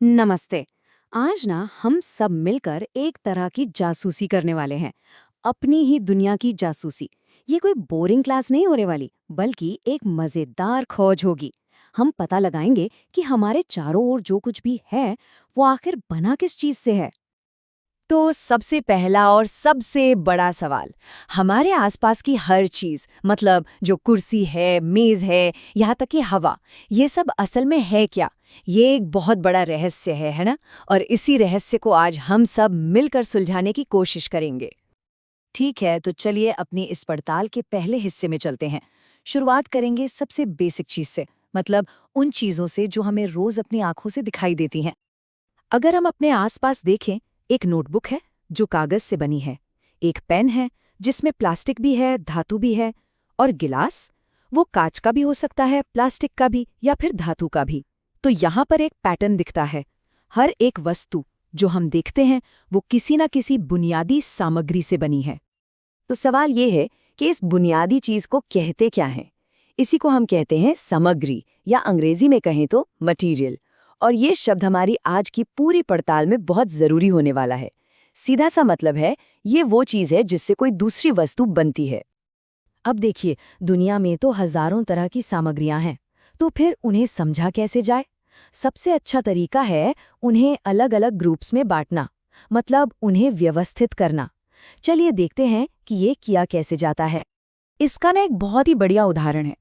नमस्ते। आज ना हम सब मिलकर एक तरह की जासूसी करने वाले हैं। अपनी ही दुनिया की जासूसी। ये कोई बोरिंग क्लास नहीं होने वाली, बल्कि एक मजेदार खोज होगी। हम पता लगाएंगे कि हमारे चारों ओर जो कुछ भी है वो आखिर बना किस चीज से है। तो सबसे पहला और सबसे बड़ा सवाल, हमारे आसपास की हर चीज, मतलब जो कुर्सी है, मेज है, यहाँ तक कि हवा, ये सब असल में है क्या? ये एक बहुत बड़ा रहस्य है ना? और इसी रहस्य को आज हम सब मिलकर सुलझाने की कोशिश करेंगे। ठीक है, तो चलिए अपनी इस पड़ताल के पहले हिस्से में चलते हैं। शुरुआत करेंगे सबसे बेसिक चीज से, मतलब उन चीजों से जो हमें रोज अपनी आंखों से दिखाई देती हैं। अगर हम अपने आसपास देखें, एक नोटबुक है जो कागज से बनी है, एक पेन है जिसमें प्लास्टिक भी है, धातु भी है, और गिलास, वो कांच का भी हो सकता है, प्लास्टिक का भी, या फिर धातु का भी। तो यहाँ पर एक पैटर्न दिखता है। हर एक वस्तु जो हम देखते हैं वो किसी न किसी बुनियादी सामग्री से बनी है। तो सवाल ये है कि इस बुनियादी चीज को कहते क्या हैं? इसी को हम कहते हैं सामग्री, या अंग्रेजी में कहें तो मटीरियल। और ये शब्द हमारी आज की पूरी पड़ताल में बहुत जरूरी होने वाला है। सीधा सा मतलब है, ये वो चीज है जिससे कोई दूसरी वस्तु बनती है। अब देखिए, दुनिया में तो हजारों तरह की सामग्रियां हैं, तो फिर उन्हें समझा कैसे जाए? सबसे अच्छा तरीका है उन्हें अलग अलग ग्रुप्स में बांटना, मतलब उन्हें व्यवस्थित करना। चलिए देखते हैं कि ये किया कैसे जाता है। इसका ना एक बहुत ही बढ़िया उदाहरण है।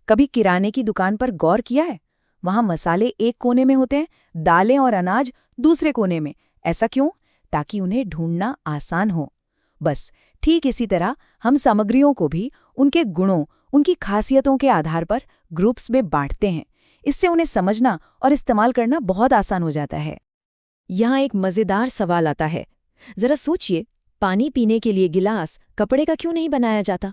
कभी किराने की दुकान पर गौर किया है? वहां मसाले एक कोने में होते हैं, दालें और अनाज दूसरे कोने में। ऐसा क्यों? ताकि उन्हें ढूंढना आसान हो। बस ठीक इसी तरह हम सामग्रियों को भी उनके गुणों, उनकी खासियतों के आधार पर ग्रुप्स में बांटते हैं। इससे उन्हें समझना और इस्तेमाल करना बहुत आसान हो जाता है। यहाँ एक मजेदार सवाल आता है। जरा सोचिए, पानी पीने के लिए गिलास कपड़े का क्यों नहीं बनाया जाता?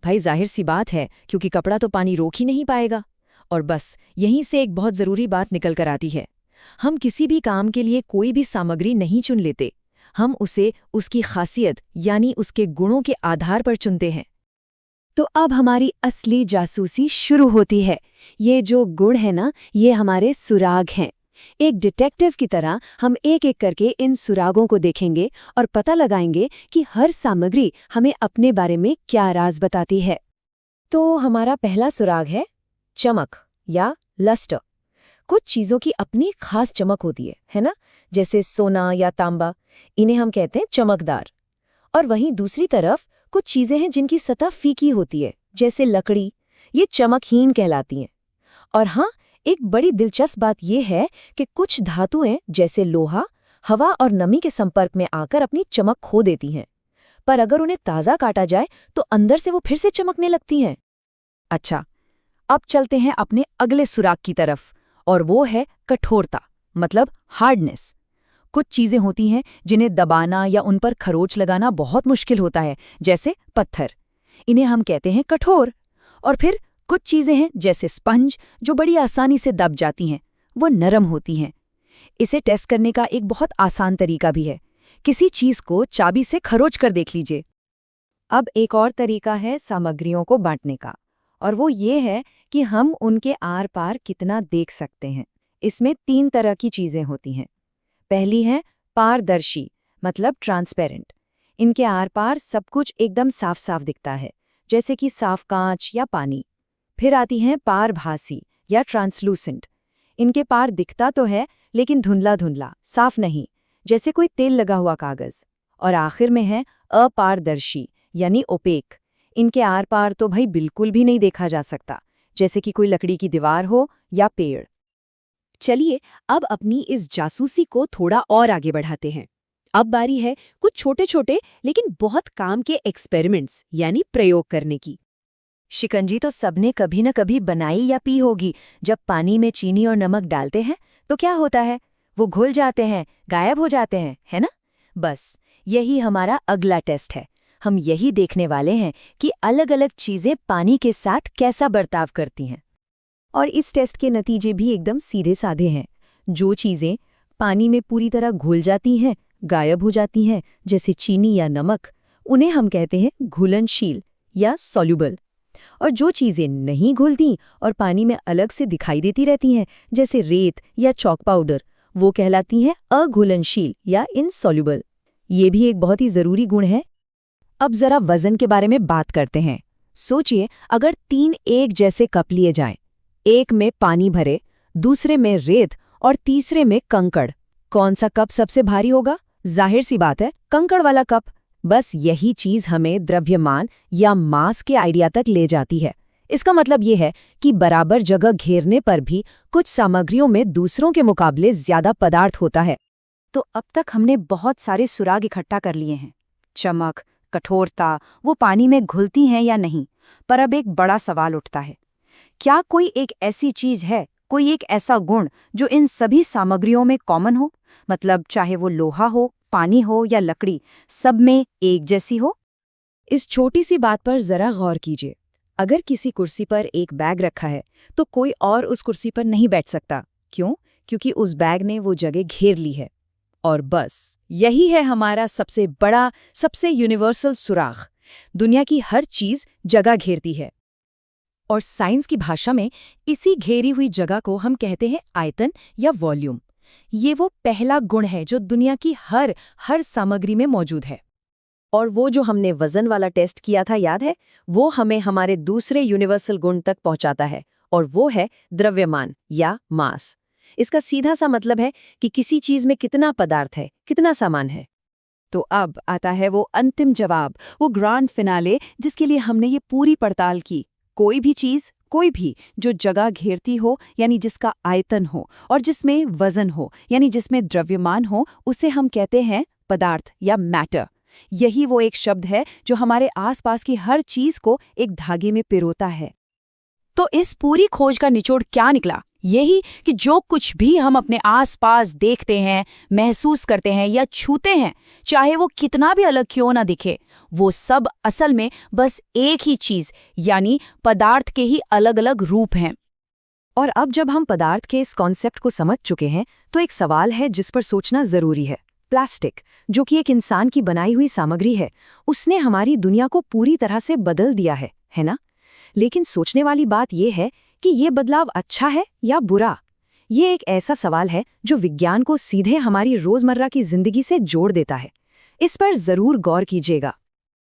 भाई जाहिर सी बात है, क्योंकि कपड़ा तो पानी रोक ही नहीं पाएगा। और बस यहीं से एक बहुत जरूरी बात निकल कर आती है। हम किसी भी काम के लिए कोई भी सामग्री नहीं चुन लेते, हम उसे उसकी खासियत यानी उसके गुणों के आधार पर चुनते हैं। तो अब हमारी असली जासूसी शुरू होती है। ये जो गुण है ना, ये हमारे सुराग हैं। एक डिटेक्टिव की तरह हम एक एक करके इन सुरागों को देखेंगे और पता लगाएंगे कि हर सामग्री हमें अपने बारे में क्या राज बताती है। तो हमारा पहला सुराग है चमक, या लस्टर। कुछ चीजों की अपनी खास चमक होती है ना? जैसे सोना या तांबा, इन्हें हम कहते हैं चमकदार। और वहीं दूसरी तरफ कुछ चीजें हैं जिनकी सतह फीकी होती है, जैसे लकड़ी, ये चमकहीन कहलाती हैं। और हाँ, एक बड़ी दिलचस्प बात यह है कि कुछ धातुएं जैसे लोहा, हवा और नमी के संपर्क में आकर अपनी चमक खो देती हैं, पर अगर उन्हें ताज़ा काटा जाए तो अंदर से वो फिर से चमकने लगती हैं। अच्छा, अब चलते हैं अपने अगले सुराग की तरफ, और वो है कठोरता, मतलब हार्डनेस। कुछ चीजें होती हैं जिन्हें दबाना या उन पर खरोंच लगाना बहुत मुश्किल होता है, जैसे पत्थर। इन्हें हम कहते हैं कठोर। और फिर कुछ चीजें हैं जैसे स्पंज, जो बड़ी आसानी से दब जाती हैं, वो नरम होती हैं। इसे टेस्ट करने का एक बहुत आसान तरीका भी है। किसी चीज को चाबी से खरोच कर देख लीजिए। अब एक और तरीका है सामग्रियों को बांटने का, और वो ये है कि हम उनके आर पार कितना देख सकते हैं। इसमें 3 तरह की चीजें होती हैं। पहली है पारदर्शी, मतलब ट्रांसपेरेंट। इनके आर पार सब कुछ एकदम साफ साफ दिखता है, जैसे कि साफ कांच या पानी। फिर आती हैं पारभासी, या ट्रांसलूसेंट। इनके पार दिखता तो है, लेकिन धुंधला धुंधला, साफ नहीं, जैसे कोई तेल लगा हुआ कागज। और आखिर में है अपारदर्शी, यानी ओपेक। इनके आर पार तो भाई बिल्कुल भी नहीं देखा जा सकता, जैसे कि कोई लकड़ी की दीवार हो या पेड़। चलिए अब अपनी इस जासूसी को थोड़ा और आगे बढ़ाते हैं। अब बारी है कुछ छोटे छोटे लेकिन बहुत काम के एक्सपेरिमेंट्स यानी प्रयोग करने की। शिकंजी तो सबने कभी न कभी बनाई या पी होगी। जब पानी में चीनी और नमक डालते हैं तो क्या होता है? वो घुल जाते हैं, गायब हो जाते हैं, है ना? बस यही हमारा अगला टेस्ट है। हम यही देखने वाले हैं कि अलग अलग चीजें पानी के साथ कैसा बर्ताव करती हैं। और इस टेस्ट के नतीजे भी एकदम सीधे साधे हैं। जो चीजें पानी में पूरी तरह घुल जाती हैं, गायब हो जाती हैं, जैसे चीनी या नमक, उन्हें हम कहते हैं घुलनशील या सॉल्युबल। और जो चीजें नहीं घुलती और पानी में अलग से दिखाई देती रहती हैं, जैसे रेत या चॉक पाउडर, वो कहलाती हैं अघुलनशील या इनसॉल्युबल। ये भी एक बहुत ही ज़रूरी गुण है। अब ज़रा वज़न के बारे में बात करते हैं। सोचिए, अगर 3 एक जैसे कप लिए जाएं, एक में पानी भरे, दूसरे में रेत और तीसरे में कंकड़, कौन सा कप सबसे भारी होगा? जाहिर सी बात है, कंकड़ वाला कप। बस यही चीज़ हमें द्रव्यमान या मास के आइडिया तक ले जाती है। इसका मतलब ये है कि बराबर जगह घेरने पर भी कुछ सामग्रियों में दूसरों के मुकाबले ज्यादा पदार्थ होता है। तो अब तक हमने बहुत सारे सुराग इकट्ठा कर लिए हैं। चमक, कठोरता, वो पानी में घुलती हैं या नहीं। पर अब एक बड़ा सवाल उठता है, क्या कोई एक ऐसी चीज है, कोई एक ऐसा गुण जो इन सभी सामग्रियों में कॉमन हो? मतलब चाहे वो लोहा हो, पानी हो या लकड़ी, सब में एक जैसी हो? इस छोटी सी बात पर जरा गौर कीजिए। अगर किसी कुर्सी पर एक बैग रखा है तो कोई और उस कुर्सी पर नहीं बैठ सकता। क्यों? क्योंकि उस बैग ने वो जगह घेर ली है। और बस यही है हमारा सबसे बड़ा, सबसे यूनिवर्सल सुराग। दुनिया की हर चीज जगह घेरती है। और साइंस की भाषा में इसी घेरी हुई जगह को हम कहते हैं आयतन या वॉल्यूम। ये वो पहला गुण है जो दुनिया की हर सामग्री में मौजूद है। और वो जो हमने वजन वाला टेस्ट किया था, याद है? वो हमें हमारे दूसरे यूनिवर्सल गुण तक पहुंचाता है, और वो है द्रव्यमान या मास। इसका सीधा सा मतलब है कि किसी चीज में कितना पदार्थ है, कितना सामान है। तो अब आता है वो अंतिम जवाब, वो ग्रैंड फिनाले जिसके लिए हमने ये पूरी पड़ताल की। कोई भी चीज, कोई भी जो जगह घेरती हो, यानी जिसका आयतन हो, और जिसमें वजन हो, यानी जिसमें द्रव्यमान हो, उसे हम कहते हैं पदार्थ या मैटर। यही वो एक शब्द है जो हमारे आसपास की हर चीज को एक धागे में पिरोता है। तो इस पूरी खोज का निचोड़ क्या निकला? यही कि जो कुछ भी हम अपने आसपास देखते हैं, महसूस करते हैं या छूते हैं, चाहे वो कितना भी अलग क्यों ना दिखे, वो सब असल में बस एक ही चीज यानी पदार्थ के ही अलग-अलग रूप हैं। और अब जब हम पदार्थ के इस कॉन्सेप्ट को समझ चुके हैं, तो एक सवाल है जिस पर सोचना जरूरी है। प्लास्टिक, जो कि एक इंसान की बनाई हुई सामग्री है, उसने हमारी दुनिया को पूरी तरह से बदल दिया है ना? लेकिन सोचने वाली बात यह है कि ये बदलाव अच्छा है या बुरा? ये एक ऐसा सवाल है जो विज्ञान को सीधे हमारी रोजमर्रा की जिंदगी से जोड़ देता है। इस पर जरूर गौर कीजिएगा।